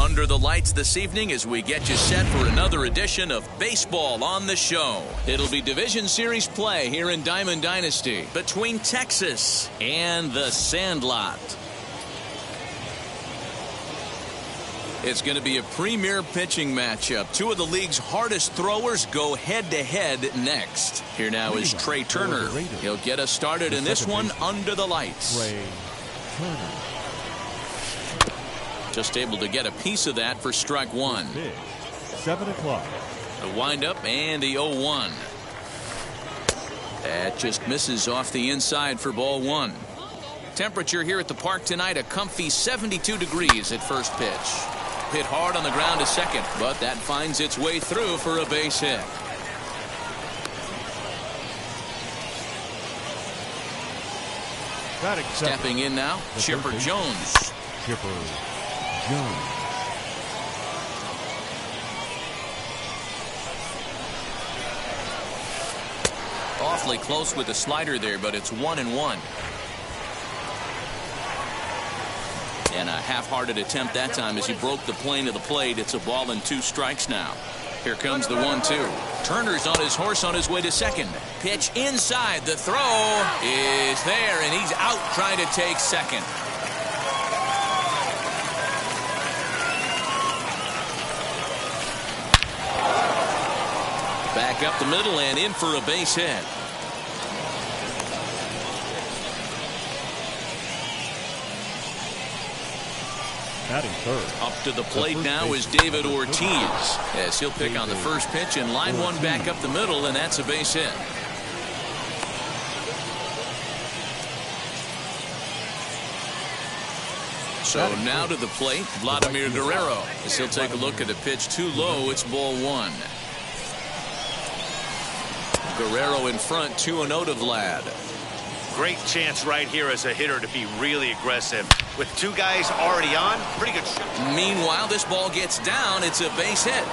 Under the lights this evening as we get you set for another edition of Baseball on the Show. It'll be Division Series play here in Diamond Dynasty between Texas and the Sandlot. It's going to be a premier pitching matchup. Two of the league's hardest throwers go head-to-head next. Here now is Trey Turner. He'll get us started in this one under the lights. Trey Turner. Just able to get a piece of that for strike one. 7 o'clock. The windup and the 0-1. That just misses off the inside for ball one. Temperature here at the park tonight, a comfy 72 degrees at first pitch. Hit hard on the ground to second, but that finds its way through for a base hit. Stepping in now, Chipper Jones. Chipper Jones. Awfully close with the slider there, but it's 1-1. And a half-hearted attempt that time as he broke the plane of the plate. It's a ball and 2 strikes now. Here comes the 1-2. Turner's on his horse on his way to second. Pitch inside. The throw is there, and he's out trying to take second. Back up the middle and in for a base hit. Batting third. Up to the plate now is David Ortiz, as he'll pick on the first pitch and line one back up the middle, and that's a base hit. So now to the plate, Vladimir Guerrero, as he'll take a look at a pitch too low. It's ball one. Guerrero in front, 2-0 to Vlad. Great chance right here as a hitter to be really aggressive. With 2 guys already on, pretty good shot. Meanwhile, this ball gets down. It's a base hit.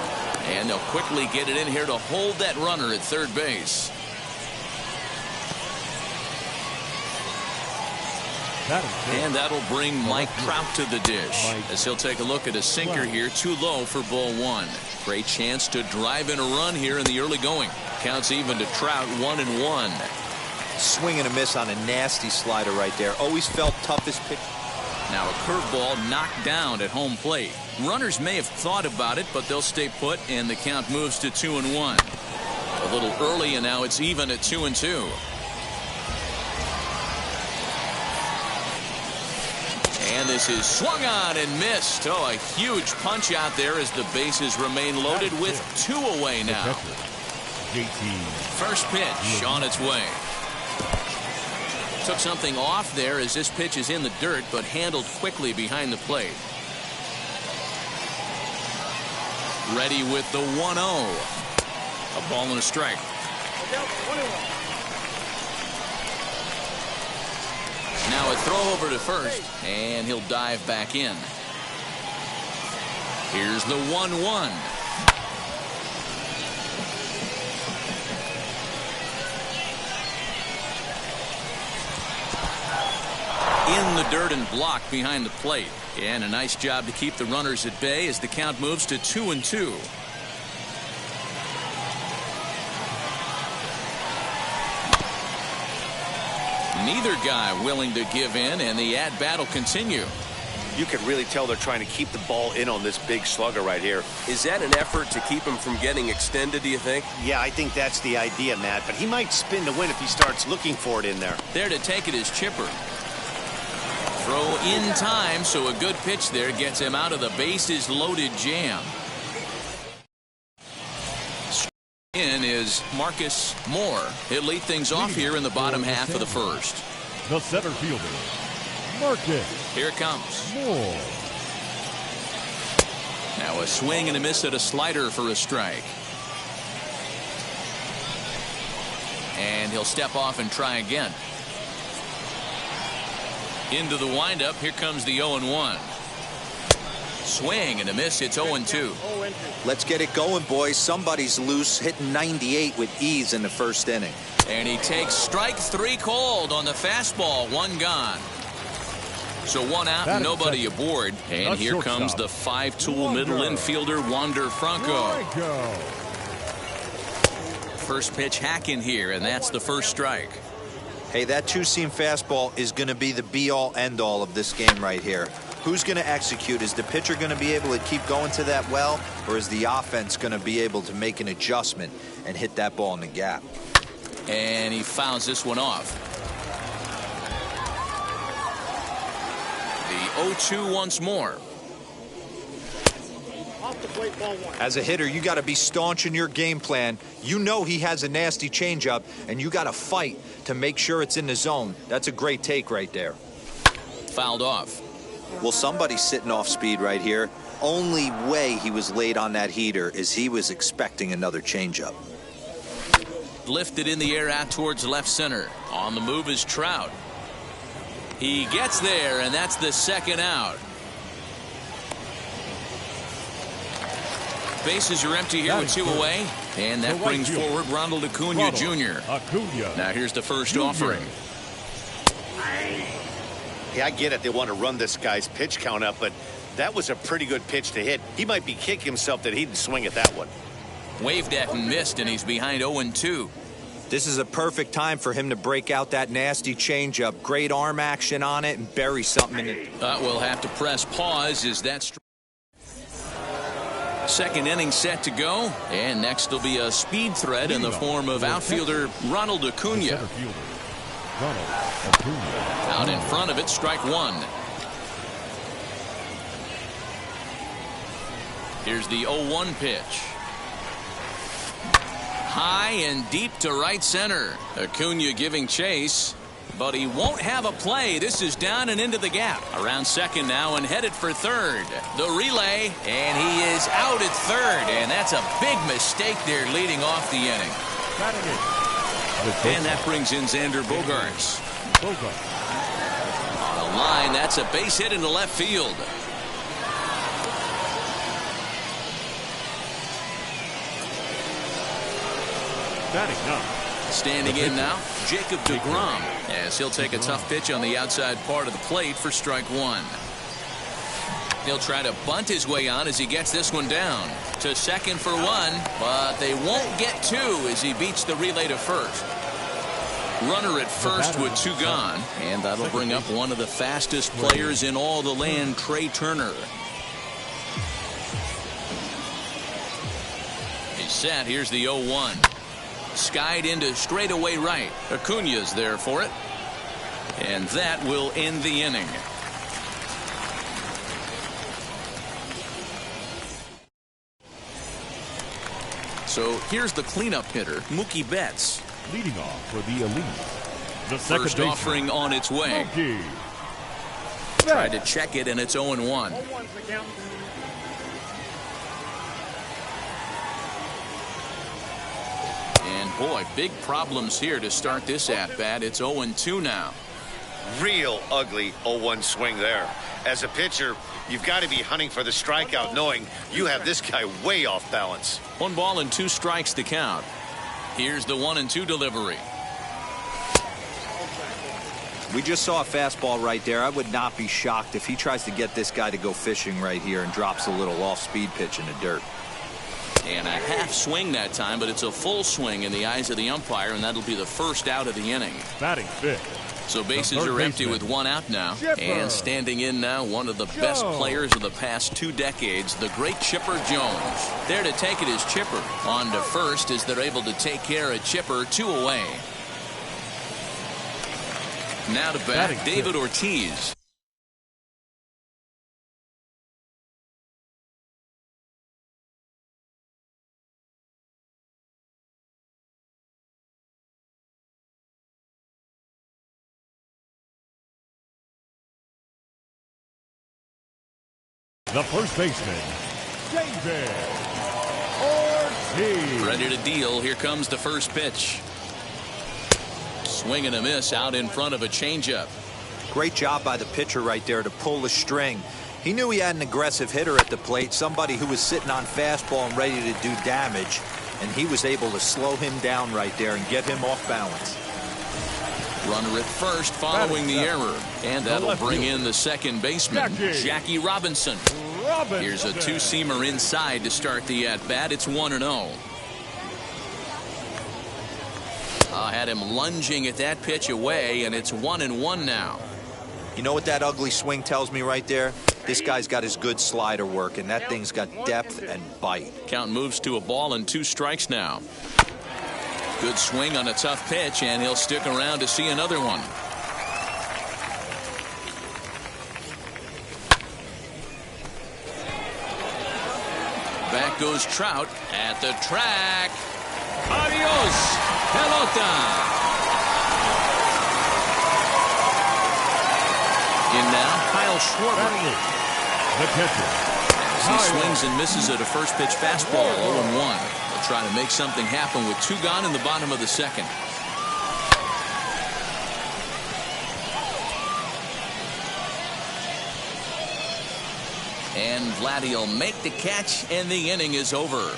And they'll quickly get it in here to hold that runner at third base. And that'll bring Mike Trout to the dish, as he'll take a look at a sinker here, too low for ball one. Great chance to drive in a run here in the early going. Counts even to Trout, 1-1. Swing and a miss on a nasty slider right there. Always felt toughest pitch. Now a curveball knocked down at home plate. Runners may have thought about it, but they'll stay put, and the count moves to 2-1. A little early, and now it's even at 2-2. And this is swung on and missed. Oh, a huge punch out there as the bases remain loaded with 2 away now. First pitch on its way. Took something off there as this pitch is in the dirt, but handled quickly behind the plate. Ready with the 1-0. A ball and a strike. Now a throw over to first, and he'll dive back in. Here's the 1-1. In the dirt and blocked behind the plate. And a nice job to keep the runners at bay as the count moves to 2-2. Neither guy willing to give in, and the at-bat will continue. You can really tell they're trying to keep the ball in on this big slugger right here. Is that an effort to keep him from getting extended, do you think? Yeah, I think that's the idea, Matt. But he might spin to win if he starts looking for it in there. There to take it is Chipper. Throw in time, so a good pitch there gets him out of the bases loaded jam. In is Marcus Moore. He'll lead things off here in the bottom half of the first. The center fielder, Marcus. Here it comes. Moore. Now a swing and a miss at a slider for a strike. And he'll step off and try again. Into the windup. Here comes the 0-1. Swing and a miss. It's 0-2. Let's get it going, boys. Somebody's loose, hitting 98 with ease in the first inning. And he takes strike 3 cold on the fastball. 1 gone. So 1 out and nobody aboard. And here comes the 5-tool middle infielder, Wander Franco. First pitch hacking here, and that's the first strike. Hey, that two-seam fastball is going to be the be-all, end-all of this game right here. Who's going to execute? Is the pitcher going to be able to keep going to that well, or is the offense going to be able to make an adjustment and hit that ball in the gap? And he fouls this one off. The 0-2 once more. As a hitter, you got to be staunch in your game plan. You know he has a nasty changeup, and you got to fight to make sure it's in the zone. That's a great take right there. Fouled off. Well, somebody's sitting off speed right here. Only way he was late on that heater is he was expecting another changeup. Lifted in the air out towards left center. On the move is Trout. He gets there, and that's the second out. Bases are empty here with 2 away. And that brings forward Ronald Acuna Jr. Now here's the first offering. Yeah, I get it. They want to run this guy's pitch count up, but that was a pretty good pitch to hit. He might be kicking himself that he didn't swing at that one. Waved at and missed, and he's behind 0-2. This is a perfect time for him to break out that nasty changeup. Great arm action on it and bury something in it. We'll have to press pause as that's second inning set to go. And next will be a speed threat in the form of outfielder Ronald Acuna. Out in front of it, strike 1. Here's the 0-1 pitch. High and deep to right center. Acuna giving chase, but he won't have a play. This is down and into the gap. Around second now and headed for third. The relay, and he is out at third, and that's a big mistake there leading off the inning. And that brings in Xander Bogaerts. On the line, that's a base hit into left field. Standing in now, Jacob deGrom, as he'll take a tough pitch on the outside part of the plate for strike 1. He'll try to bunt his way on as he gets this one down to second for 1, but they won't get 2 as he beats the relay to first. Runner at first with 2 gone, and that'll bring up one of the fastest players in all the land, Trey Turner. He's set. Here's the 0-1. Skied into straightaway right. Acuna's there for it. And that will end the inning. So here's the cleanup hitter, Mookie Betts. Leading off for the Elite. The First offering on its way. Tried to check it, and it's 0-1. And boy, big problems here to start this at-bat. It's 0-2 now. Real ugly 0-1 swing there. As a pitcher, you've got to be hunting for the strikeout, knowing you have this guy way off balance. 1 ball and 2 strikes to count. Here's the 1-2 delivery. We just saw a fastball right there. I would not be shocked if he tries to get this guy to go fishing right here and drops a little off-speed pitch in the dirt. And a half swing that time, but it's a full swing in the eyes of the umpire, and that'll be the first out of the inning. Batting fifth. So bases are empty with 1 out now. And standing in now, one of the best players of the past 2 decades, the great Chipper Jones. There to take it is Chipper. On to first as they're able to take care of Chipper, 2 away. Now to bat, David Ortiz. The first baseman, David Ortiz. Ready to deal. Here comes the first pitch. Swing and a miss out in front of a changeup. Great job by the pitcher right there to pull the string. He knew he had an aggressive hitter at the plate, somebody who was sitting on fastball and ready to do damage, and he was able to slow him down right there and get him off balance. Runner at first following the error, and that'll bring in the second baseman, Jackie Robinson. Here's a 2-seamer inside to start the at-bat. It's 1-0. Had him lunging at that pitch away, and it's 1-1 now. You know what that ugly swing tells me right there? This guy's got his good slider work, and that thing's got depth and bite. Count moves to 1 ball and 2 strikes now. Good swing on a tough pitch, and he'll stick around to see another one. Back goes Trout at the track. Adios, pelota. In now, Kyle Schwarber. The catcher. As he swings and misses at a first pitch fastball, 0-1. They'll try to make something happen with 2 gone in the bottom of the second. And Vladdy will make the catch, and the inning is over.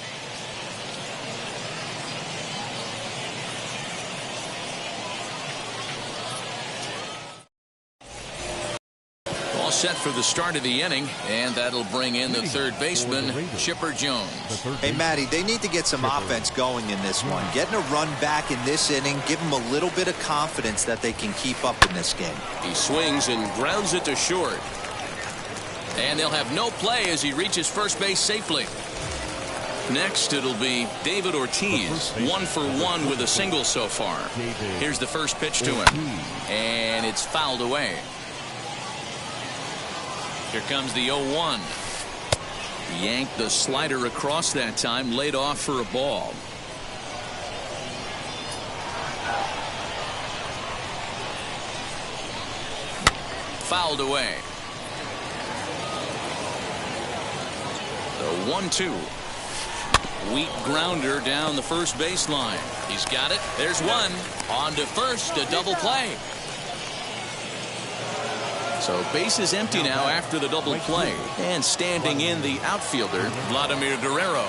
All set for the start of the inning, and that'll bring in the third baseman, Chipper Jones. Hey, Matty, they need to get some offense going in this one. Getting a run back in this inning, give them a little bit of confidence that they can keep up in this game. He swings and grounds it to short. And they'll have no play as he reaches first base safely. Next, it'll be David Ortiz, 1 for 1 with a single so far. Here's the first pitch to him, and it's fouled away. Here comes the 0-1. Yanked the slider across that time, laid off for a ball. Fouled away. The 1-2. Weak grounder down the first baseline. He's got it. There's one. On to first, a double play. So base is empty now after the double play. And standing in the outfielder, Vladimir Guerrero.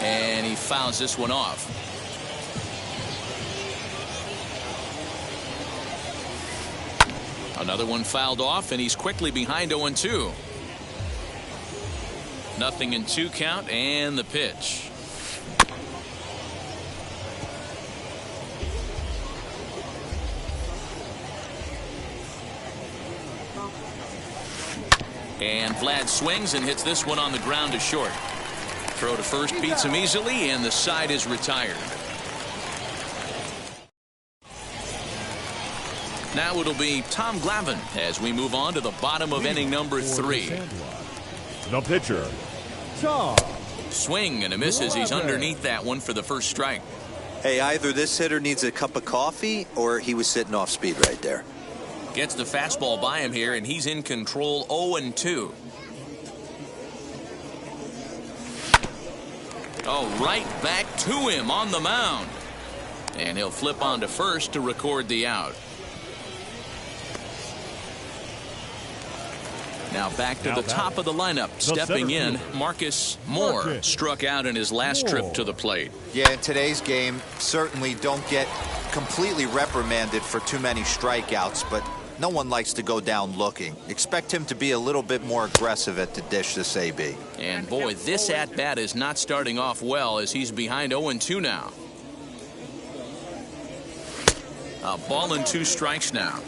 And he fouls this one off. Another one fouled off, and he's quickly behind 0-2. Nothing in 2 count, and the pitch. And Vlad swings and hits this one on the ground to short. Throw to first beats him easily, and the side is retired. Now it'll be Tom Glavin as we move on to the bottom of inning number 3. The pitcher, Tom. Swing and a miss as he's underneath that one for the first strike. Hey, either this hitter needs a cup of coffee or he was sitting off speed right there. Gets the fastball by him here, and he's in control. 0-2. Oh, right back to him on the mound. And he'll flip on to first to record the out. Now back to the top of the lineup. Stepping in, Marcus Moore struck out in his last trip to the plate. Yeah, in today's game, certainly don't get completely reprimanded for too many strikeouts, but no one likes to go down looking. Expect him to be a little bit more aggressive at the dish this AB. And boy, this at-bat is not starting off well as he's behind 0-2 now. A ball and 2 strikes now.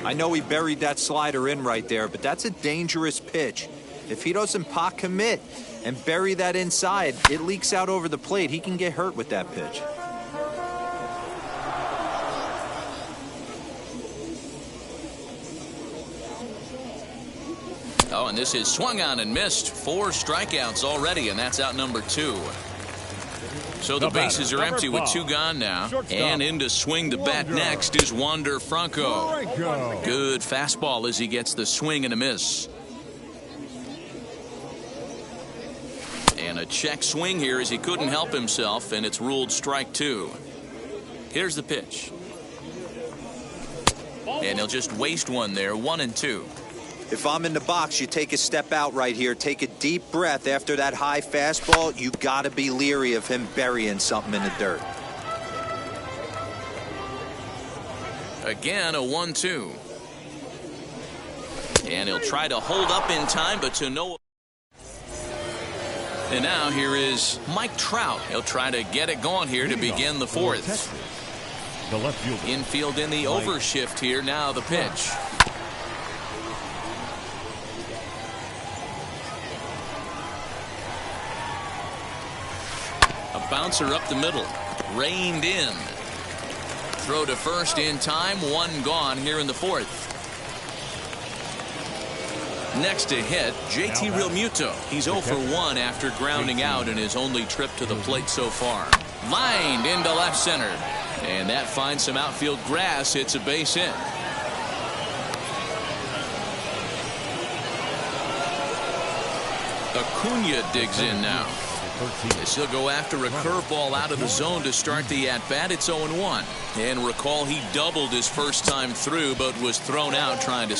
I know he buried that slider in right there, but that's a dangerous pitch. If he doesn't pot commit and bury that inside, it leaks out over the plate. He can get hurt with that pitch. Oh, and this is swung on and missed. 4 strikeouts already, and that's out number 2. So the bases are empty with 2 gone now. And in to swing the bat next is Wander Franco. Good fastball as he gets the swing and a miss. And a check swing here as he couldn't help himself, and it's ruled strike 2. Here's the pitch. And he'll just waste one there, 1-2. If I'm in the box, you take a step out right here. Take a deep breath after that high fastball. You got to be leery of him burying something in the dirt. Again, a 1-2. And he'll try to hold up in time, but to no. And now here is Mike Trout. He'll try to get it going here to begin the 4th. The left fielder. Infield in the overshift here. Now the pitch. Bouncer up the middle, reined in. Throw to first in time, 1 gone here in the 4th. Next to hit, JT Realmuto. He's 0 for 1 after grounding out in his only trip to the plate so far. Lined into left center, and that finds some outfield grass. It's a base hit. Acuna digs in now. He'll go after a curveball out of the zone to start the at-bat. It's 0-1. And recall he doubled his first time through, but was thrown out trying to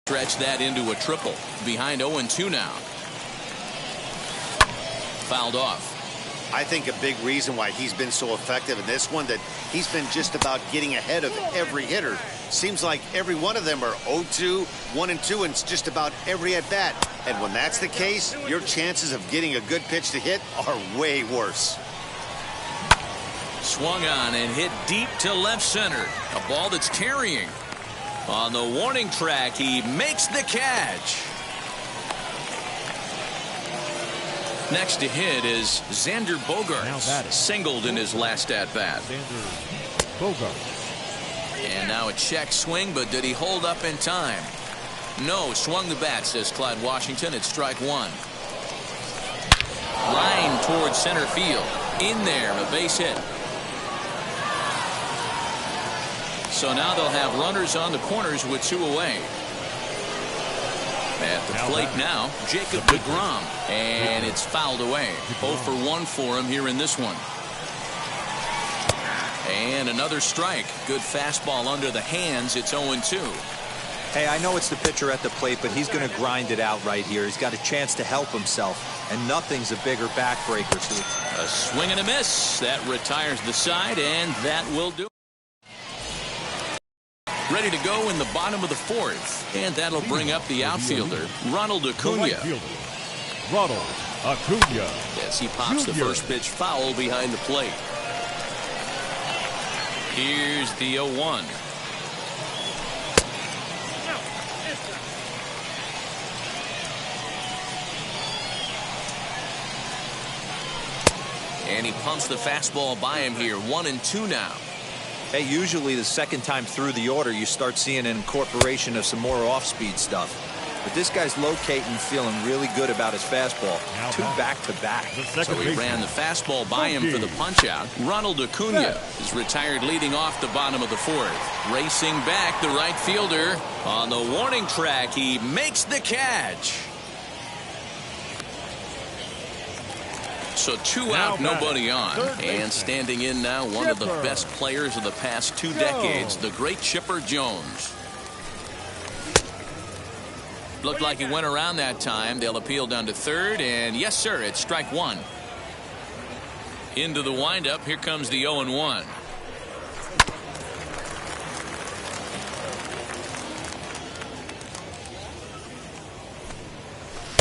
stretch that into a triple. Behind 0-2 now. Fouled off. I think a big reason why he's been so effective in this one, that he's been just about getting ahead of every hitter. Seems like every one of them are 0-2, 1-2, and it's just about every at-bat. And when that's the case, your chances of getting a good pitch to hit are way worse. Swung on and hit deep to left center. A ball that's carrying. On the warning track, he makes the catch. Next to hit is Xander Bogaerts, singled in his last at-bat. And now a check swing, but did he hold up in time? No, swung the bat, says Clyde Washington. It's strike 1. Line towards center field. In there, a base hit. So now they'll have runners on the corners with 2 away. At the plate now, Jacob deGrom, and it's fouled away. 0 for 1 for him here in this one. And another strike. Good fastball under the hands. It's 0-2. Hey, I know it's the pitcher at the plate, but he's going to grind it out right here. He's got a chance to help himself, and nothing's a bigger backbreaker. A swing and a miss. That retires the side, and that will do it. Ready to go in the bottom of the 4th, and that'll bring up the outfielder, Ronald Acuna. Ronald Acuna. Yes, he pops the first pitch foul behind the plate. Here's the 0-1. And he pumps the fastball by him here. 1-2 now. Hey, usually the second time through the order, you start seeing an incorporation of some more off-speed stuff. But this guy's locating, feeling really good about his fastball. Now 2 back-to-back. So he ran the fastball by him for the punch-out. Ronald Acuna is retired leading off the bottom of the 4th. Racing back, the right fielder on the warning track. He makes the catch. So 2 out, nobody on. And standing in now, one of the best players of the past 2 decades, the great Chipper Jones. Looked like he went around that time. They'll appeal down to 3rd, and yes, sir, it's strike 1. Into the windup. Here comes the 0-1.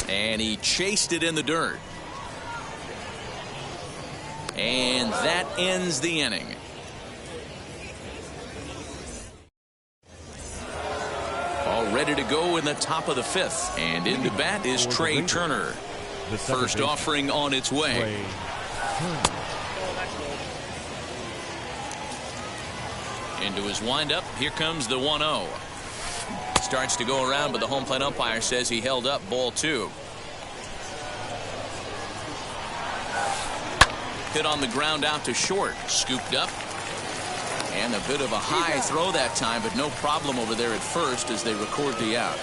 And he chased it in the dirt. And that ends the inning. All ready to go in the top of the 5th. And into bat is Trey Turner. First offering on its way. Into his windup. Here comes the 1-0. Starts to go around, but the home plate umpire says he held up. Ball 2. Hit on the ground out to short. Scooped up. And a bit of a high throw that time, but no problem over there at first as they record the out.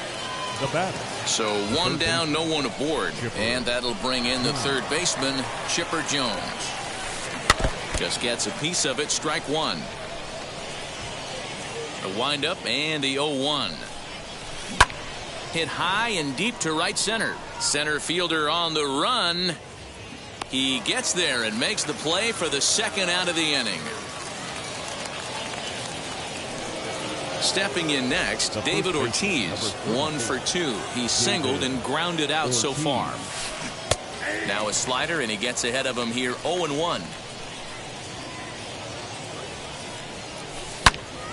The batter. So 1 down, no one aboard. And that'll bring in the 3rd baseman, Chipper Jones. Just gets a piece of it. Strike 1. A windup and the 0-1. Hit high and deep to right center. Center fielder on the run. He gets there and makes the play for the 2nd out of the inning. Stepping in next, David Ortiz, 1 for 2. He's singled and grounded out so far. Now a slider, and he gets ahead of him here. 0-1.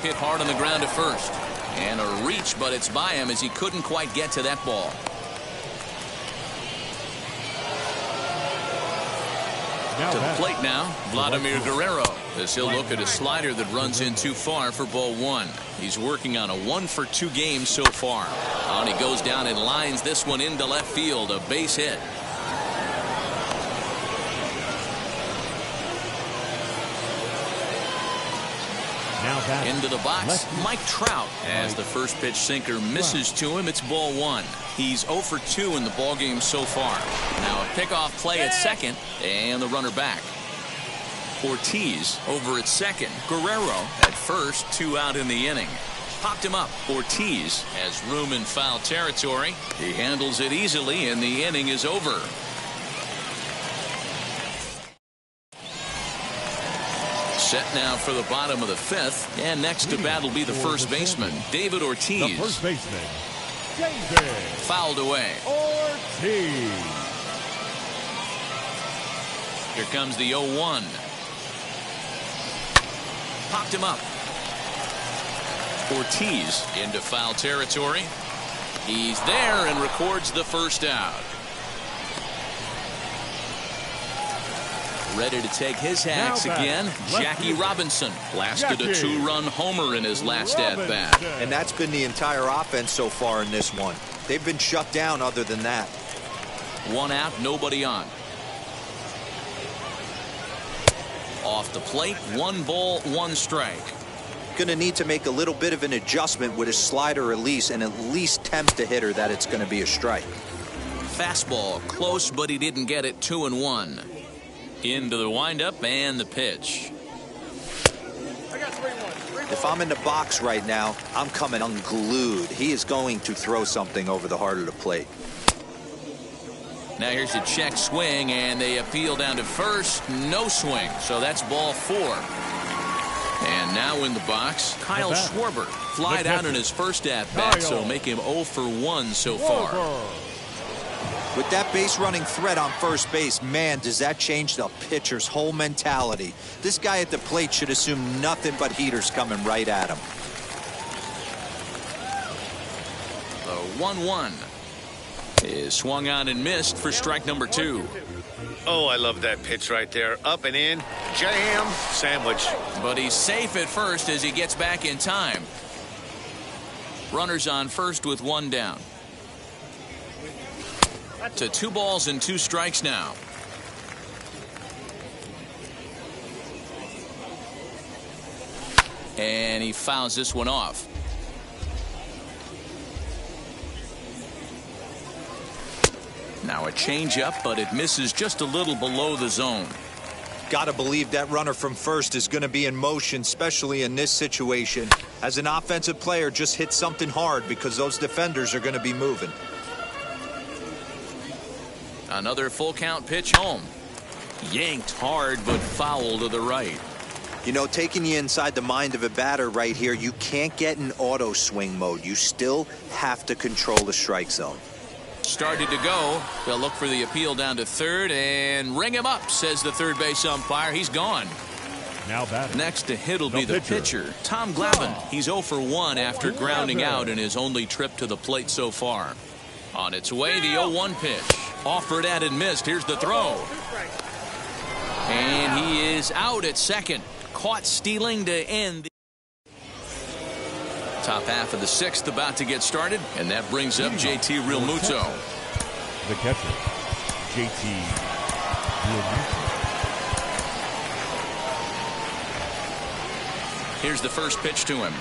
Hit hard on the ground to first. And a reach, but it's by him as he couldn't quite get to that ball. To the plate now, Vladimir Guerrero, as he'll look at a slider that runs in too far for ball 1. He's working on a 1 for 2 game so far. And he goes down and lines this one into left field, a base hit. Into the box, Mike Trout, as the first pitch sinker misses to him. It's ball 1. He's 0 for 2 in the ballgame so far. Now a pickoff play at second, and the runner back. Ortiz over at second. Guerrero at first, 2 out in the inning. Popped him up. Ortiz has room in foul territory. He handles it easily, and the inning is over. Set now for the bottom of the 5th, and next to bat will be the first baseman, David Ortiz. The first baseman, David. Fouled away. Ortiz. Here comes the 0-1. Popped him up. Ortiz into foul territory. He's there and records the first out. Ready to take his hacks again. Jackie Robinson lasted a 2-run homer in his last at-bat. And that's been the entire offense so far in this one. They've been shut down other than that. 1 out, nobody on. Off the plate, 1 ball, 1 strike. Going to need to make a little bit of an adjustment with his slider release and at least tempt the hitter that it's going to be a strike. Fastball close, but he didn't get it. 2-1. Into the windup and the pitch. If I'm in the box right now, I'm coming unglued. He is going to throw something over the heart of the plate. Now here's a check swing, and they appeal down to first. No swing, so that's ball 4. And now in the box, Kyle Schwarber flied out in his first at-bat, so make him 0 for 1 so far. With that base running threat on first base, man, does that change the pitcher's whole mentality. This guy at the plate should assume nothing but heaters coming right at him. The 1-1 is swung on and missed for strike number 2. Oh, I love that pitch right there. Up and in, jam, sandwich. But he's safe at first as he gets back in time. Runners on first with 1 down. To 2 balls and 2 strikes now. And he fouls this one off. Now a changeup, but it misses just a little below the zone. Got to believe that runner from first is going to be in motion, especially in this situation. As an offensive player, just hit something hard because those defenders are going to be moving. Another full count pitch home. Yanked hard, but foul to the right. You know, taking you inside the mind of a batter right here, you can't get in auto swing mode. You still have to control the strike zone. Started to go. They'll look for the appeal down to third and ring him up, says the third base umpire. He's gone. Now batting. Next to hit will be the pitcher, Tom Glavin. He's 0 for 1 after grounding out in his only trip to the plate so far. On its way, the 0-1 pitch. Offered at and missed. Here's the throw. And he is out at second. Caught stealing to end. Top half of the 6th about to get started, and that brings up JT Realmuto. The catcher, JT Realmuto. Here's the first pitch to him.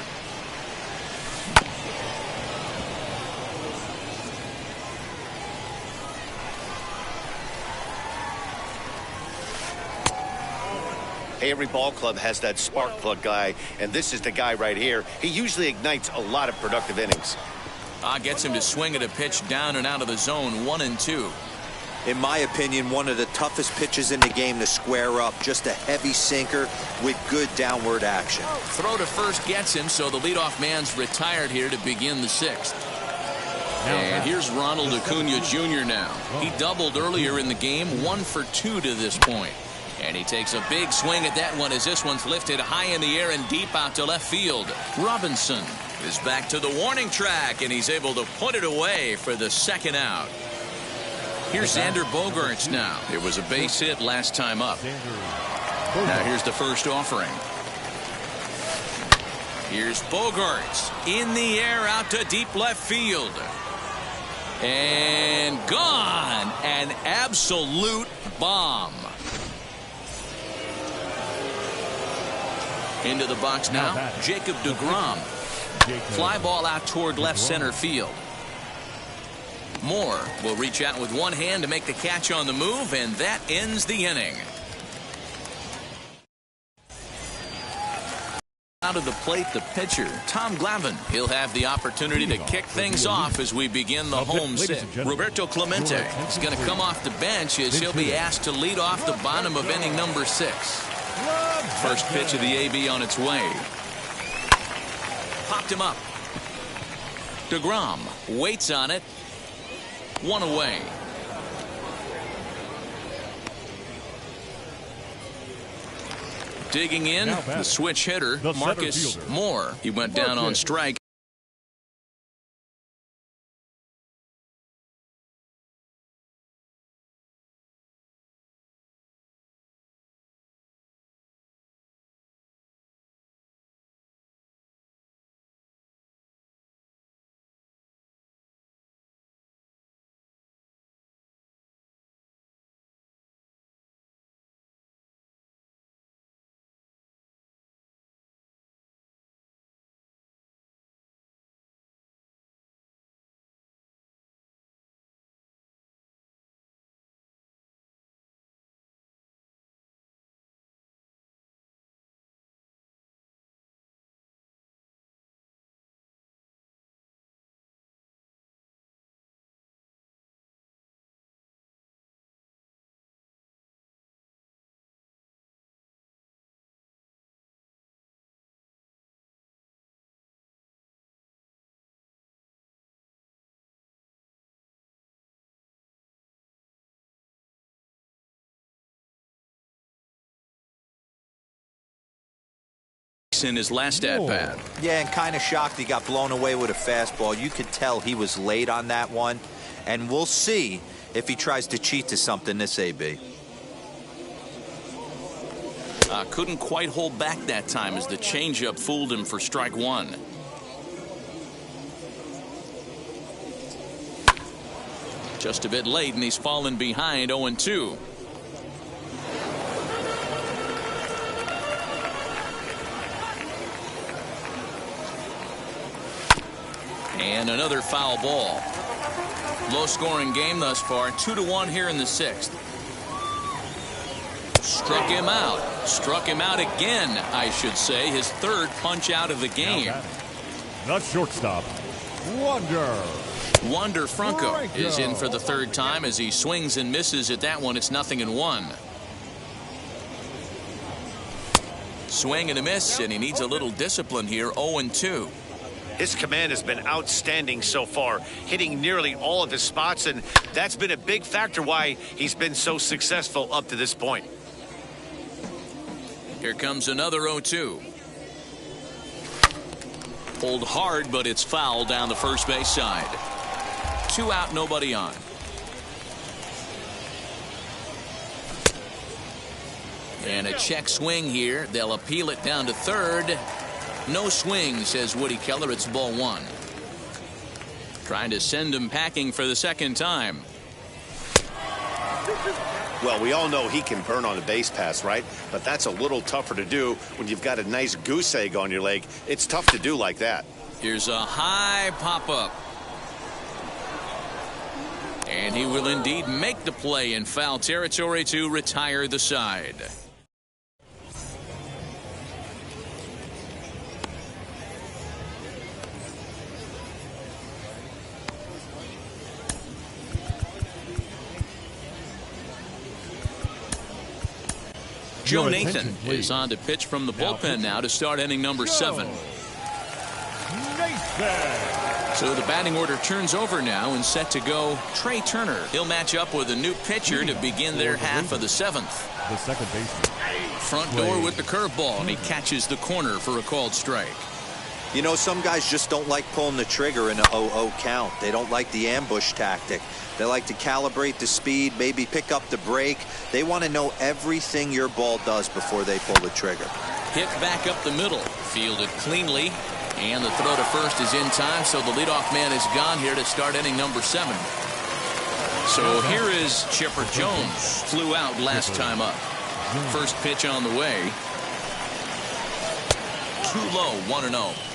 Hey, every ball club has that spark plug guy, and this is the guy right here. He usually ignites a lot of productive innings. Gets him to swing at a pitch down and out of the zone, 1-2. In my opinion, one of the toughest pitches in the game to square up. Just a heavy sinker with good downward action. Throw to first gets him, so the leadoff man's retired here to begin the 6th. And here's Ronald Acuna Jr. now. He doubled earlier in the game, 1 for 2 to this point. And he takes a big swing at that one as this one's lifted high in the air and deep out to left field. Robinson is back to the warning track, and he's able to put it away for the 2nd out. Here's Xander Bogaerts now. It was a base hit last time up. Now here's the first offering. Here's Bogaerts in the air out to deep left field. And gone. An absolute bomb. Into the box now, Jacob deGrom. Fly ball out toward left center field. Moore will reach out with one hand to make the catch on the move, and that ends the inning. Out of the plate, the pitcher, Tom Glavin. He'll have the opportunity to kick things off as we begin the home set. Roberto Clemente is going to come off the bench as he'll be asked to lead off the bottom of inning number 6. First pitch of the AB on its way. Popped him up. deGrom waits on it. 1 away. Digging in, the switch hitter, Marcus Moore. He went down on strike. In his last at-bat. Yeah, and kind of shocked he got blown away with a fastball. You could tell he was late on that one, and we'll see if he tries to cheat to something this AB. Couldn't quite hold back that time as the changeup fooled him for strike 1. Just a bit late, and he's fallen behind 0-2. And another foul ball. Low-scoring game thus far, 2-1 here in the 6th. Struck him out. Struck him out again, I should say. His 3rd punch out of the game. The shortstop, Wander Franco is in for the 3rd time as he swings and misses at that one. It's 0-1. Swing and a miss, and he needs a little discipline here. 0-2. His command has been outstanding so far, hitting nearly all of his spots, and that's been a big factor why he's been so successful up to this point. Here comes another 0-2. Pulled hard, but it's foul down the first base side. 2 out, nobody on. And a check swing here. They'll appeal it down to 3rd. No swing, says Woody Keller. It's ball 1. Trying to send him packing for the 2nd time. Well, we all know he can burn on a base pass, right? But that's a little tougher to do when you've got a nice goose egg on your leg. It's tough to do like that. Here's a high pop-up. And he will indeed make the play in foul territory to retire the side. Joe Nathan is on to pitch from the bullpen now to start inning number 7. So the batting order turns over now and set to go Trey Turner. He'll match up with a new pitcher to begin their half of the 7th. The second baseman. Front door with the curveball, and he catches the corner for a called strike. You know, some guys just don't like pulling the trigger in a 0-0 count. They don't like the ambush tactic. They like to calibrate the speed, maybe pick up the brake. They want to know everything your ball does before they pull the trigger. Hit back up the middle, fielded cleanly, and the throw to first is in time, so the leadoff man is gone here to start inning number 7. So here is Chipper Jones. Flew out last time up. First pitch on the way. Too low, 1-0.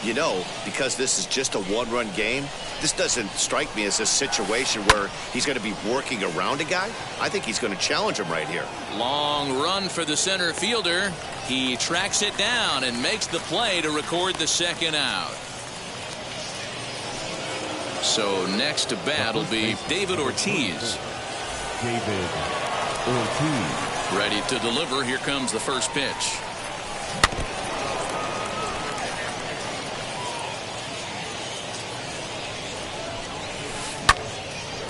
You know, because this is just a 1-run game, this doesn't strike me as a situation where he's going to be working around a guy. I think he's going to challenge him right here. Long run for the center fielder. He tracks it down and makes the play to record the 2nd out. So next to bat will be David Ortiz. Ready to deliver. Here comes the first pitch.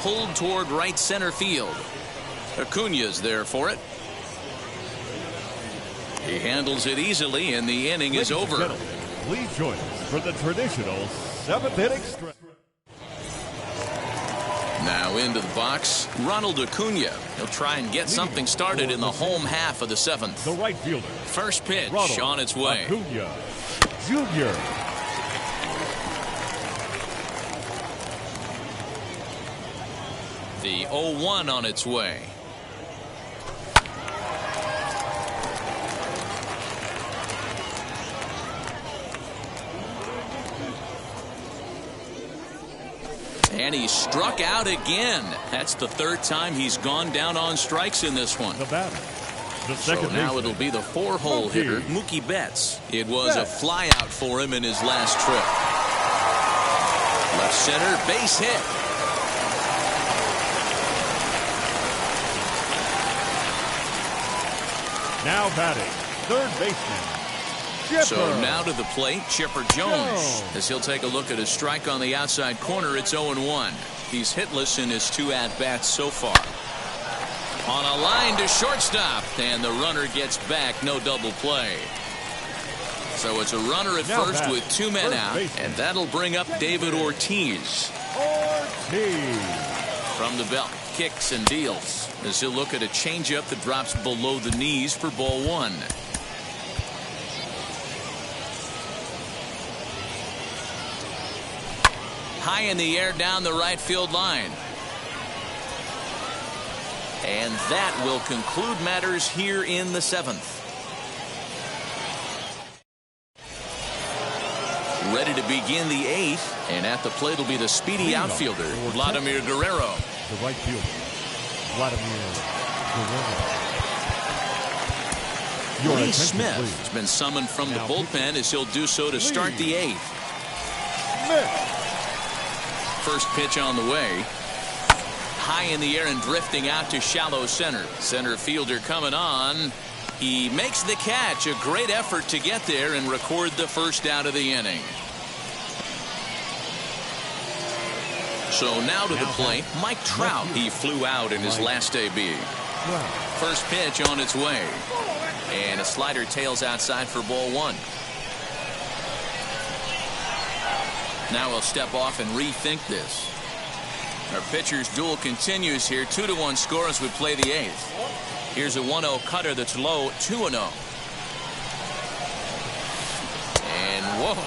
Pulled toward right center field. Acuna's there for it. He handles it easily, and the inning is over. Please join us for the traditional 7th inning stretch. Now into the box, Ronald Acuna. He'll try and get something started in the home half of the 7th. The right fielder. First pitch Ronald on its way. Acuna Jr. The 0-1 on its way. And he struck out again. That's the 3rd time he's gone down on strikes in this one. The batter. The So second now baseman. it'll be the 4-hole hitter, Mookie Betts. It was a flyout for him in his last trip. Left center, base hit. Now batting, 3rd baseman. Chipper. So now to the plate, Chipper Jones. As he'll take a look at his strike on the outside corner, it's 0-1. He's hitless in his 2 at-bats so far. On a line to shortstop, and the runner gets back, no double play. So it's a runner at Now first back, with 2 men first out, baseman. and that'll bring up David Ortiz. From the belt, kicks and deals as he'll look at a changeup that drops below the knees for ball 1. High in the air down the right field line. And that will conclude matters here in the 7th. Ready to begin the 8th, and at the plate will be the speedy outfielder, Vladimir Guerrero. The right fielder, Vladimir Guerrero. Lee Smith has been summoned from the bullpen as he'll do so to start the 8th. First pitch on the way. High in the air and drifting out to shallow center. Center fielder coming on. He makes the catch. A great effort to get there and record the first out of the inning. So now to the plate, Mike Trout. He flew out in his last AB. First pitch on its way. And a slider tails outside for ball 1. Now he'll step off and rethink this. Our pitcher's duel continues here. 2-1 score as we play the 8th. Here's a 1-0 cutter that's low, 2-0. And whoa,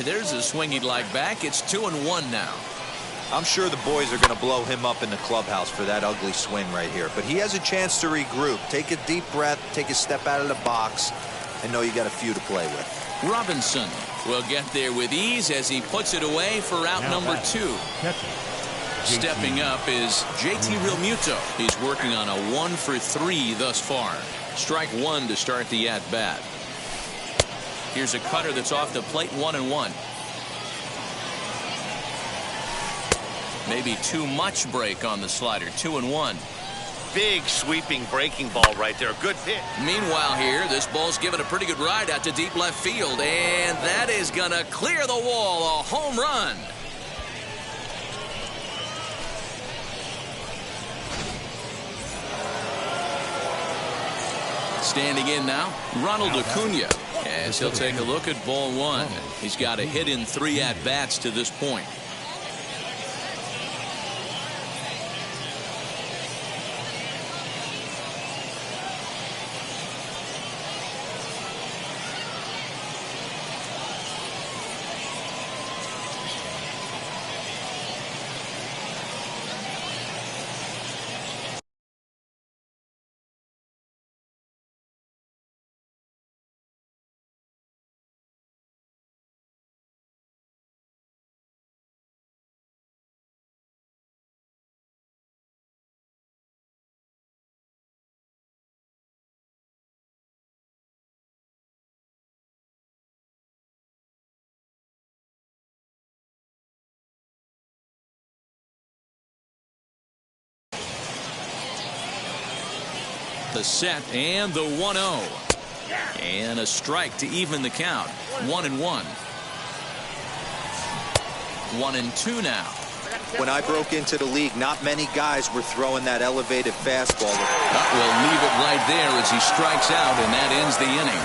there's a swing he'd like back. It's 2-1 now. I'm sure the boys are going to blow him up in the clubhouse for that ugly swing right here. But he has a chance to regroup. Take a deep breath, take a step out of the box, and know you got a few to play with. Robinson will get there with ease as he puts it away for out number 2. Stepping up is JT Realmuto. He's working on a 1-for-3 thus far. Strike 1 to start the at-bat. Here's a cutter that's off the plate, 1-1. Maybe too much break on the slider, 2-1. Big sweeping breaking ball right there. Good pitch. Meanwhile here, this ball's given a pretty good ride out to deep left field, and that is going to clear the wall. A home run. Standing in now, Ronald Acuna, as he'll take a look at ball 1. He's got a hit in 3 at-bats to this point. The set and the 1-0. And a strike to even the count. 1-1. 1-2 now. When I broke into the league, not many guys were throwing that elevated fastball. We'll leave it right there as he strikes out, and that ends the inning.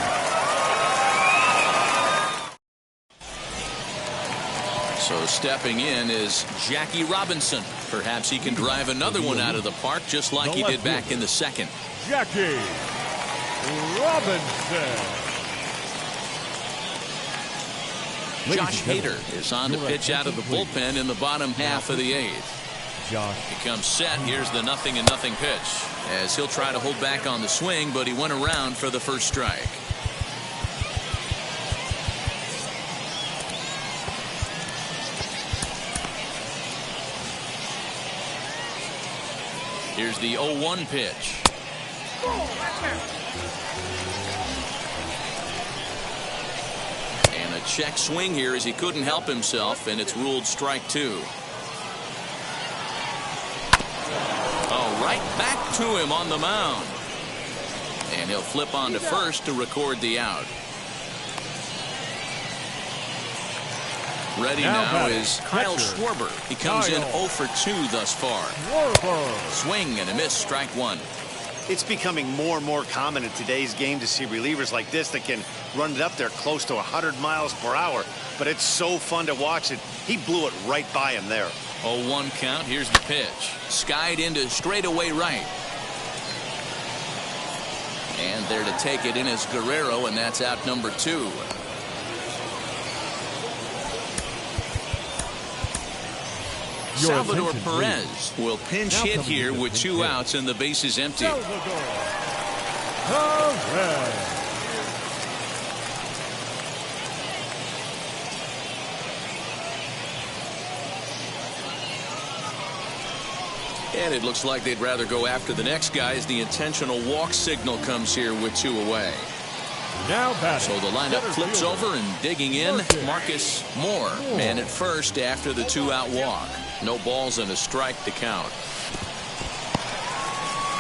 So stepping in is Jackie Robinson. Perhaps he can drive another one out of the park just like he did back in the 2nd. Jackie Robinson. Josh Hader is on to pitch out of the bullpen in the bottom half of the 8th. He comes set. Here's the 0-0 pitch as he'll try to hold back on the swing, but he went around for the first strike. Here's the 0-1 pitch. And a check swing here as he couldn't help himself, and it's ruled strike 2. Oh, right back to him on the mound. And he'll flip on to first to record the out. Ready now is Kyle Schwarber. He comes in 0 for 2 thus far. Swing and a miss, strike 1. It's becoming more and more common in today's game to see relievers like this that can run it up there close to 100 miles per hour. But it's so fun to watch it. He blew it right by him there. 0-1 count. Here's the pitch. Skied into straightaway right. And there to take it in is Guerrero, and that's out number 2. Salvador Perez will pinch hit here with 2 outs and the bases empty. And it looks like they'd rather go after the next guy as the intentional walk signal comes here with 2 away. So the lineup flips over and digging in, Marcus Moore, man at first after the 2-out walk. No balls and a strike to count.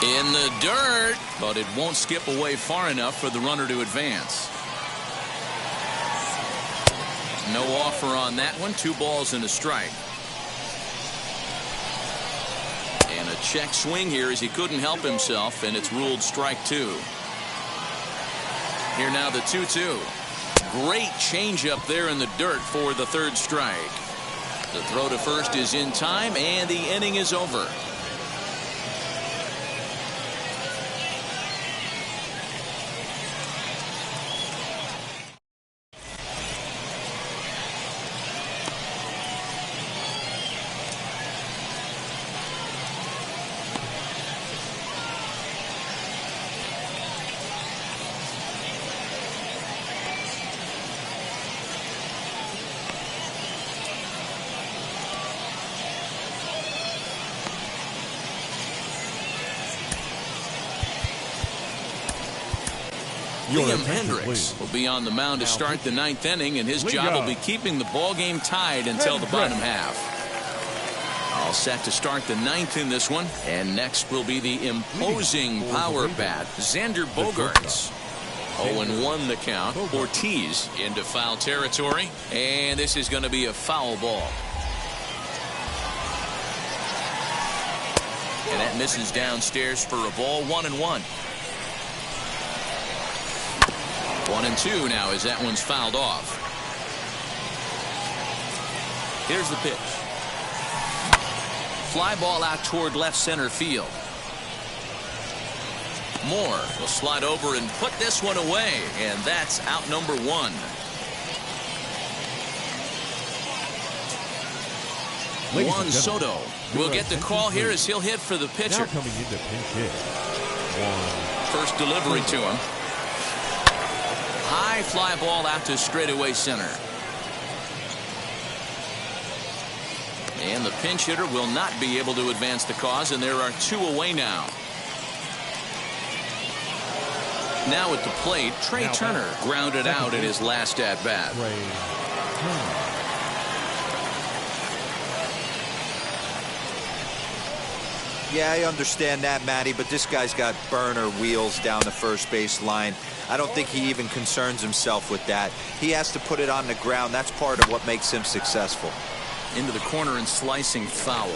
In the dirt, but it won't skip away far enough for the runner to advance. No offer on that one. 2 balls and a strike. And a check swing here as he couldn't help himself, and it's ruled strike 2. Here now the 2-2. Great changeup there in the dirt for the 3rd strike. The throw to first is in time, and the inning is over. Liam Hendricks will be on the mound to start the 9th inning, and his job will be keeping the ball game tied until the bottom half. All set to start the 9th in this one, and next will be the imposing power bat, Xander Bogaerts. 0-1 the count. Ortiz into foul territory, and this is going to be a foul ball. And that misses downstairs for a ball. 1-1. 1-2 now as that one's fouled off. Here's the pitch. Fly ball out toward left center field. Moore will slide over and put this one away, and that's out number 1. Juan Soto will get the call here as he'll hit for the pitcher. First delivery to him. High fly ball out to straightaway center. And the pinch hitter will not be able to advance the cause, and there are 2 away now. Now at the plate, Trey Turner grounded out in his last at bat. Yeah, I understand that, Matty, but this guy's got burner wheels down the first base line. I don't think he even concerns himself with that. He has to put it on the ground. That's part of what makes him successful. Into the corner and slicing foul.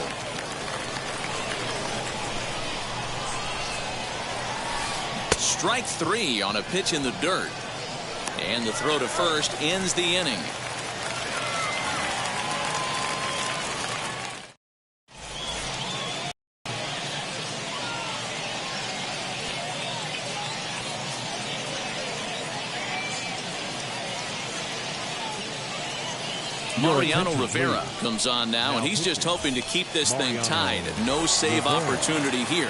Strike 3 on a pitch in the dirt. And the throw to first ends the inning. Mariano Rivera comes on now, and he's just hoping to keep this thing tied. No save opportunity here.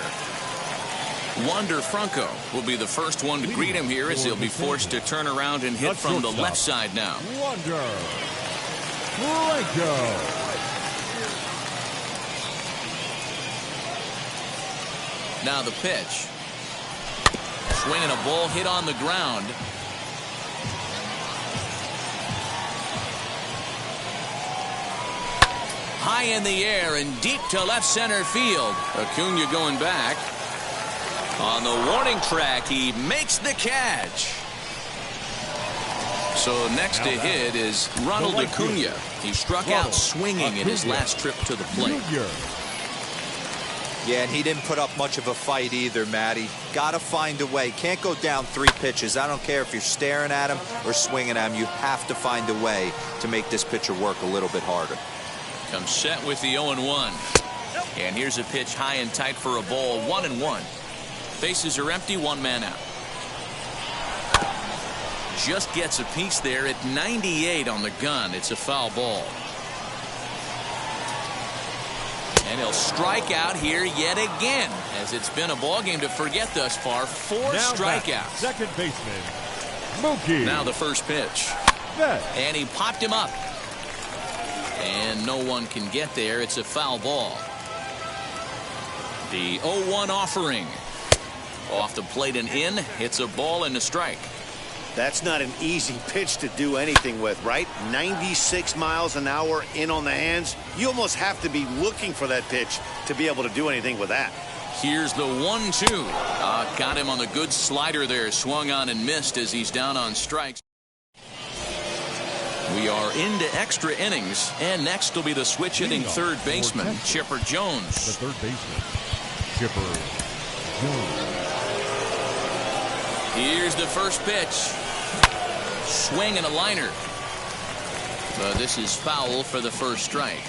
Wander Franco will be the first one to greet him here as he'll be forced to turn around and hit from the left side now. Wander Franco. Now the pitch. Swinging a ball hit on the ground. High in the air and deep to left center field. Acuna going back. On the warning track, he makes the catch. So next to hit is Ronald Acuna. He struck out swinging in his last trip to the plate. Yeah, and he didn't put up much of a fight either, Matty. Got to find a way. Can't go down 3 pitches. I don't care if you're staring at him or swinging at him. You have to find a way to make this pitcher work a little bit harder. Comes set with the 0-1. And here's a pitch high and tight for a ball. 1-1. Bases are empty. 1 man out. Just gets a piece there at 98 on the gun. It's a foul ball. And he'll strike out here yet again, as it's been a ball game to forget thus far. 4 Now strikeouts. Second baseman, Mookie. Now the first pitch. Betts. And he popped him up. And no one can get there. It's a foul ball. The 0-1 offering. Off the plate and in. It's a ball and a strike. That's not an easy pitch to do anything with, right? 96 miles an hour in on the hands. You almost have to be looking for that pitch to be able to do anything with that. Here's the 1-2. Got him on the good slider there. Swung on and missed as he's down on strikes. We are into extra innings, and next will be the switch hitting third baseman, Chipper Jones. The third baseman, Chipper Jones. Here's the first pitch. Swing and a liner. But this is foul for the first strike.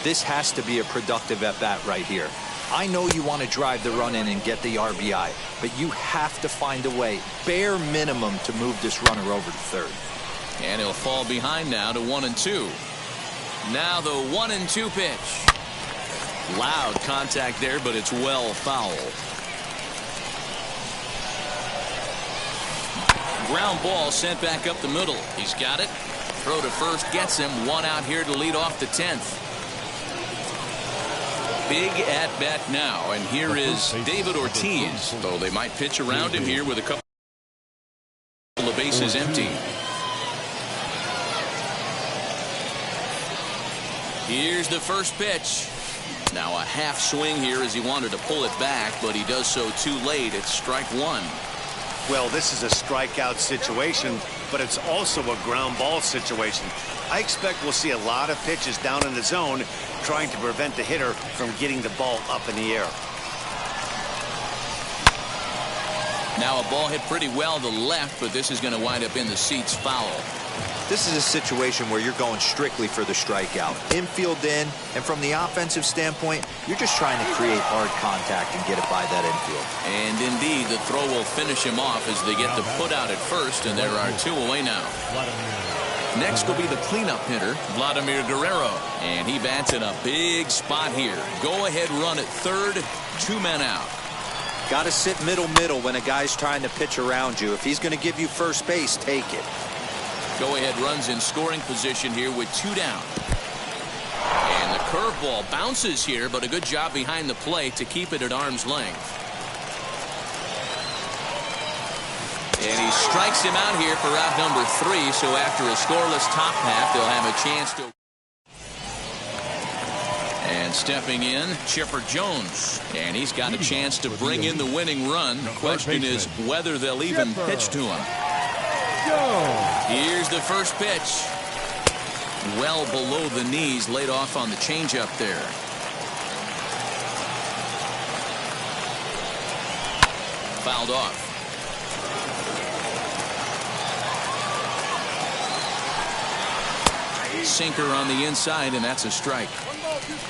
This has to be a productive at bat right here. I know you want to drive the run in and get the RBI, but you have to find a way, bare minimum, to move this runner over to third. And he'll fall behind now to 1-2. Now the 1-2 pitch. Loud contact there, but it's well foul. Ground ball sent back up the middle. He's got it. Throw to first gets him. 1 out here to lead off the 10th. Big at bat now, and here is David Ortiz. Though they might pitch around him here with a couple of bases empty. Here's the first pitch. Now a half swing here as he wanted to pull it back, but he does so too late. It's strike 1. Well, this is a strikeout situation, but it's also a ground ball situation. I expect we'll see a lot of pitches down in the zone trying to prevent the hitter from getting the ball up in the air. Now a ball hit pretty well to left, but this is going to wind up in the seats foul. This is a situation where you're going strictly for the strikeout. Infield in, and from the offensive standpoint, you're just trying to create hard contact and get it by that infield. And indeed, the throw will finish him off as they get the put out at first, and there are 2 away now. Next will be the cleanup hitter, Vladimir Guerrero. And he bats in a big spot here. Go-ahead run at third, 2 men out. Got to sit middle when a guy's trying to pitch around you. If he's going to give you first base, take it. Go-ahead runs in scoring position here with 2 down. And the curveball bounces here, but a good job behind the plate to keep it at arm's length. And he strikes him out here for out number 3, so after a scoreless top half, they'll have a chance to. And stepping in, Chipper Jones. And he's got a chance to bring in the winning run. The question is whether they'll even pitch to him. Here's the first pitch. Well below the knees, laid off on the changeup there. Fouled off. Sinker on the inside, and that's a strike.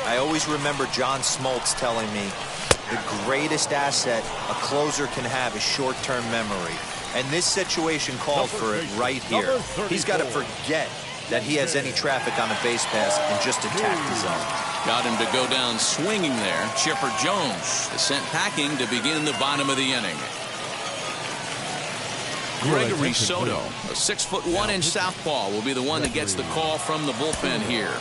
I always remember John Smoltz telling me the greatest asset a closer can have is short-term memory. And this situation called for it right here. He's got to forget that he has any traffic on a base pass and just attack the zone. Got him to go down swinging there. Chipper Jones is sent packing to begin the bottom of the inning. Gregory Soto, a 6'1" southpaw, will be the one that gets the call from the bullpen here.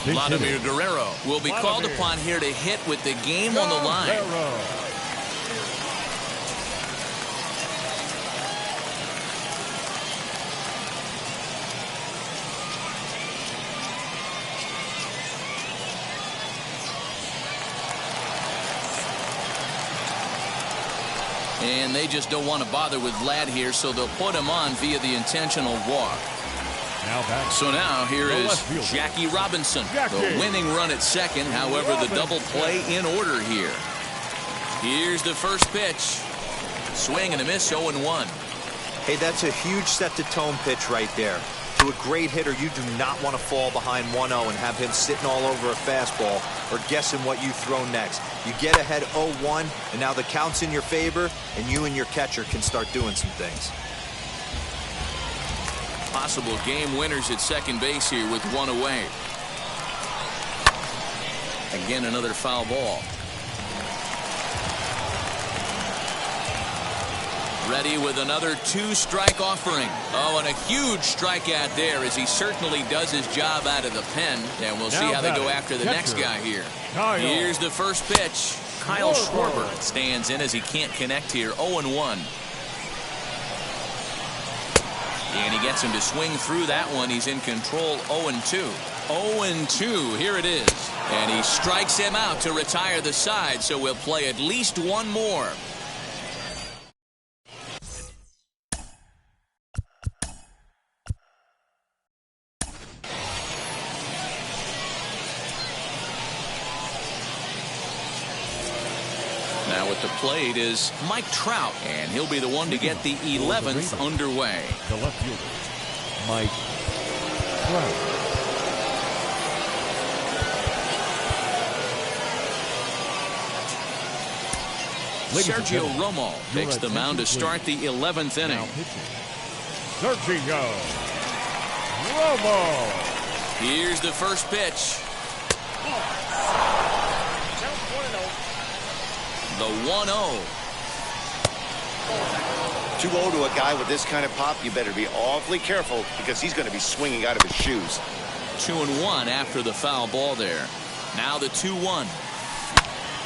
Vladimir Guerrero will be called upon here to hit with the game on the line. And they just don't want to bother with Vlad here, so they'll put him on via the intentional walk. So now here is Jackie Robinson. The winning run at second. However, the double play in order here. Here's the first pitch. Swing and a miss, 0-1. Hey, that's a huge set-the-tone pitch right there. To a great hitter, you do not want to fall behind 1-0 and have him sitting all over a fastball or guessing what you throw next. You get ahead 0-1, and now the count's in your favor, and you and your catcher can start doing some things. Possible game winners at second base here with one away. Again, another foul ball. Ready with another 2-strike offering. Oh, and a huge strikeout there as he certainly does his job out of the pen. And we'll see how they go after the next guy here. Here's the first pitch. Kyle Schwarber stands in as he can't connect here. 0-1. And he gets him to swing through that one. He's in control. 0-2. 0-2. Here it is. And he strikes him out to retire the side. So we'll play at least one more. Now at the plate is Mike Trout, and he'll be the one to get the 11th underway. The left fielder, Mike Trout. Sergio Romo takes the mound to start the 11th inning. Sergio Romo. Here's the first pitch. The 1-0. 2-0 to a guy with this kind of pop. You better be awfully careful because he's going to be swinging out of his shoes. 2-1 after the foul ball there. Now the 2-1.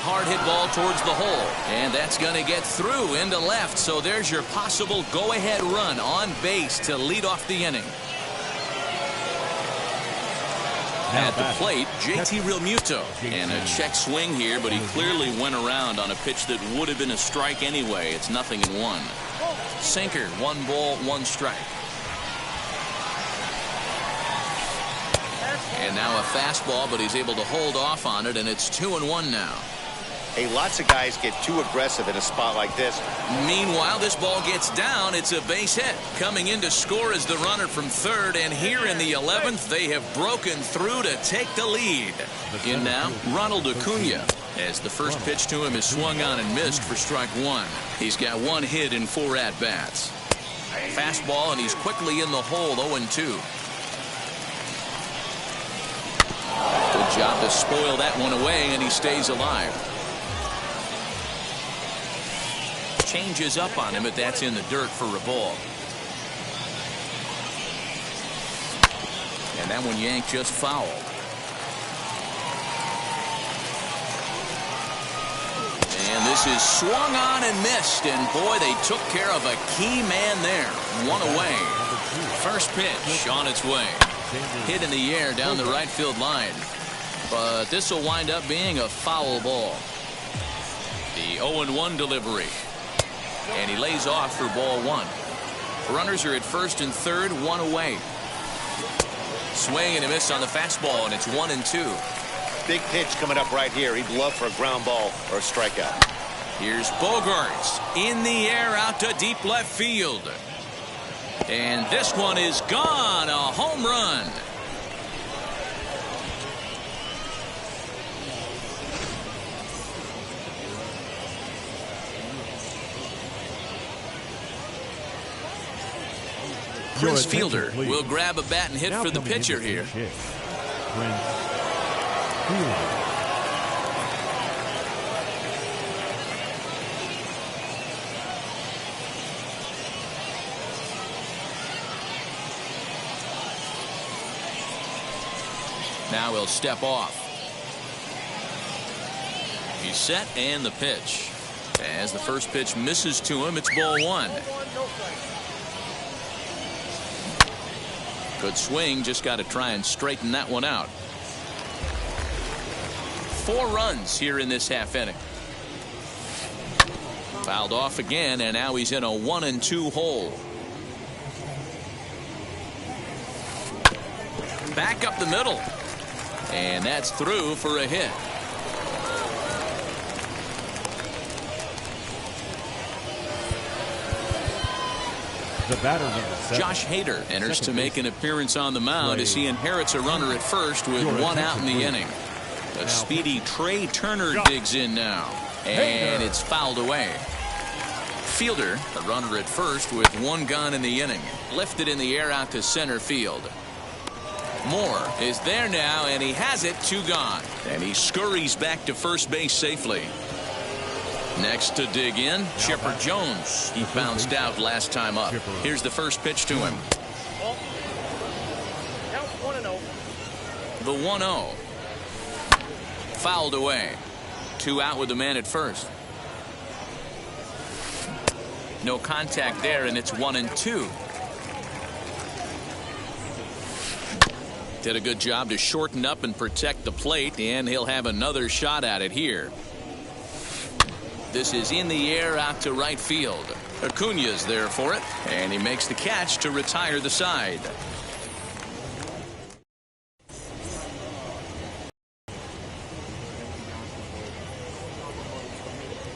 Hard hit ball towards the hole, and that's going to get through into left. So there's your possible go-ahead run on base to lead off the inning. At the plate, JT Realmuto. And a check swing here, but he clearly went around on a pitch that would have been a strike anyway. It's 0-1. Sinker, 1 ball, 1 strike. And now a fastball, but he's able to hold off on it, and it's 2-1 now. Hey, lots of guys get too aggressive in a spot like this. Meanwhile, this ball gets down. It's a base hit. Coming in to score is the runner from third, and here in the 11th, they have broken through to take the lead. In now, Ronald Acuna, as the first pitch to him is swung on and missed for strike 1. He's got 1 hit in 4 at-bats. Fastball, and he's quickly in the hole, 0-2. Good job to spoil that one away, and he stays alive. Changes up on him, but that's in the dirt for a ball. And that one yanked just foul. And this is swung on and missed, and boy, they took care of a key man there. 1 away. First pitch on its way. Hit in the air down the right field line. But this will wind up being a foul ball. The 0-1 delivery. And he lays off for ball 1. Runners are at first and third, 1 away. Swing and a miss on the fastball, and it's 1-2. Big pitch coming up right here. He'd love for a ground ball or a strikeout. Here's Bogaerts in the air out to deep left field. And this one is gone. A home run. Prince Fielder will grab a bat and hit for the pitcher here. Now he'll step off. He's set, and the pitch. As the first pitch misses to him, it's ball 1. Good swing, just got to try and straighten that one out. 4 runs here in this half inning. Fouled off again, and now he's in a 1-2 hole. Back up the middle. And that's through for a hit. The batter, number 7. Josh Hader enters to make an appearance on the mound as he inherits a runner at first with 1 out in the inning. A speedy Trey Turner digs in now, and it's fouled away. fielder, a runner at first with one gone in the inning. Lifted in the air out to center field. Moore is there now, and he has it. 2 gone. And he scurries back to first base safely. Next to dig in, Chipper Jones. He bounced out last time up. Here's the first pitch to him. The 1-0. Fouled away. 2 out with the man at first. No contact there, and it's 1-2. Did a good job to shorten up and protect the plate, and he'll have another shot at it here. This is in the air out to right field. Acuna's there for it, and he makes the catch to retire the side.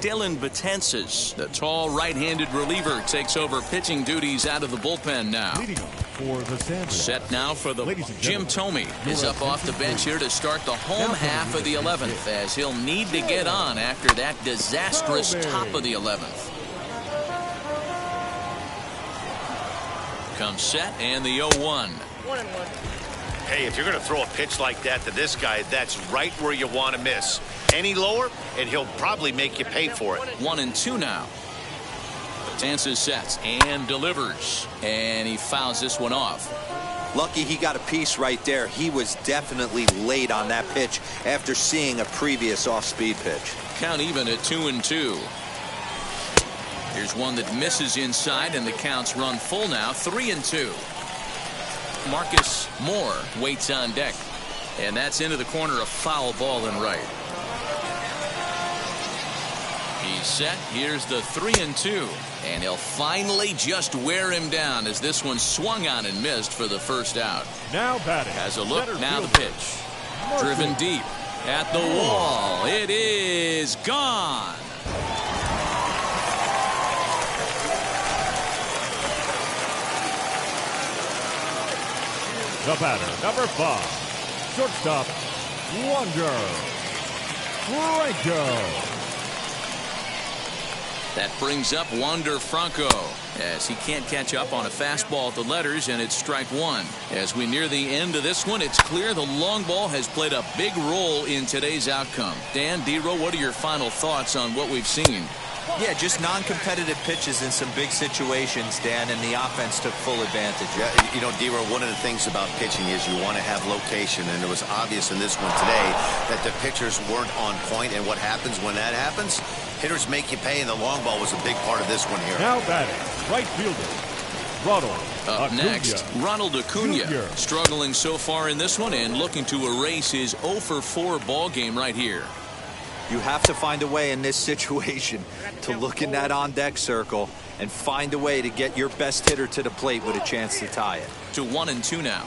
Dylan Betances, the tall right-handed reliever, takes over pitching duties out of the bullpen now. For the set now for the Jim Thome is up off the bench here to start the home half of the 11th, as he'll need to get on after that disastrous top of the 11th. Comes set and the 0-1. Hey, if you're going to throw a pitch like that to this guy, that's right where you want to miss. Any lower, and he'll probably make you pay for it. 1-2 now. Betances sets and delivers, and he fouls this one off. Lucky he got a piece right there. He was definitely late on that pitch after seeing a previous off-speed pitch. Count even at 2-2. Here's one that misses inside, and the counts run full now. 3-2. Marcus Moore waits on deck, and that's into the corner, a foul ball and right. He's set. Here's the 3-2, and he'll finally just wear him down as this one swung on and missed for the first out. Now batting. Has a look. Now the pitch. Driven deep at the wall. It is gone. The batter, number 5, shortstop, Wander Franco. That brings up Wander Franco as he can't catch up on a fastball at the letters, and it's strike 1. As we near the end of this one, it's clear the long ball has played a big role in today's outcome. Dan, D-Row, what are your final thoughts on what we've seen? Yeah, just non-competitive pitches in some big situations, Dan, and the offense took full advantage. Yeah, you know, D-Row, one of the things about pitching is you want to have location, and it was obvious in this one today that the pitchers weren't on point, and what happens when that happens? Hitters make you pay, and the long ball was a big part of this one here. Now batting, right fielder, Ronald Up Acuna next, Ronald Acuna, Jr. struggling so far in this one and looking to erase his 0-for-4 ball game right here. You have to find a way in this situation to look in that on-deck circle and find a way to get your best hitter to the plate with a chance to tie it. To 1-2 now.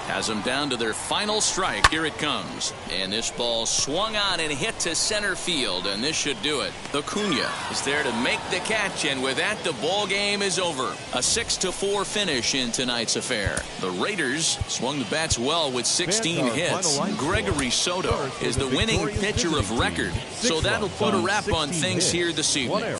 Has them down to their final strike. Here it comes. And this ball swung on and hit to center field, and this should do it. Acuna is there to make the catch, and with that, the ball game is over. A 6-4 finish in tonight's affair. The Raiders swung the bats well with 16 hits. Gregory Soto is the winning pitcher of record, so that'll put a wrap on things here this evening.